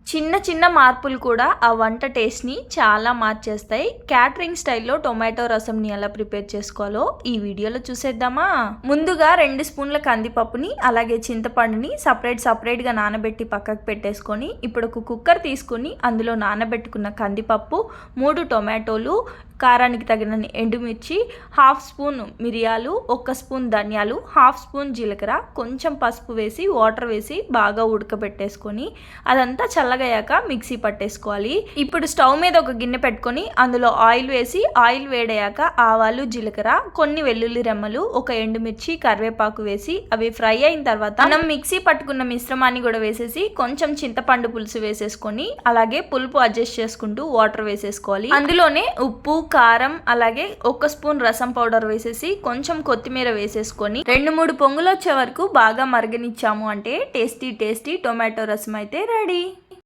చిన్న చిన్న మార్పులు కూడా ఆ వంట టేస్ట్ని చాలా మార్చేస్తాయి. క్యాటరింగ్ స్టైల్లో టొమాటో రసంని ఎలా ప్రిపేర్ చేసుకోవాలో ఈ వీడియోలో చూసేద్దామా. ముందుగా 2 స్పూన్ల కందిపప్పుని అలాగే చింతపండుని సపరేట్గా నానబెట్టి పక్కకు పెట్టేసుకొని ఇప్పుడు ఒక కుక్కర్ తీసుకుని అందులో నానబెట్టుకున్న కందిపప్పు, 3 టొమాటోలు, కారానికి తగినన్ని ఎండుమిర్చి, 1/2 స్పూన్ మిరియాలు, 1 స్పూన్ ధనియాలు, 1/2 స్పూన్ జీలకర్ర, కొంచెం పసుపు వేసి వాటర్ వేసి బాగా ఉడకబెట్టేసుకొని అదంతా చల్లగయ్యాక మిక్సీ పట్టేసుకోవాలి. ఇప్పుడు స్టవ్ మీద ఒక గిన్నె పెట్టుకొని అందులో ఆయిల్ వేసి ఆయిల్ వేడయ్యాక ఆవాలు, జీలకర్ర, కొన్ని వెల్లుల్లి రెమ్మలు, 1 ఎండుమిర్చి, కరివేపాకు వేసి అవి ఫ్రై అయిన తర్వాత మనం మిక్సీ పట్టుకున్న మిశ్రమాన్ని కూడా వేసేసి కొంచెం చింతపండు పులుసు వేసేసుకొని అలాగే పులుపు అడ్జస్ట్ చేసుకుంటూ వాటర్ వేసేసుకోవాలి. అందులోనే ఉప్పు, కారం అలాగే 1 స్పూన్ రసం పౌడర్ వేసేసి కొంచెం కొత్తిమీర వేసేసుకొని 2-3 పొంగులు వచ్చే వరకు బాగా మరగనిచ్చాము అంటే టేస్టీ టొమాటో రసం అయితే రెడీ.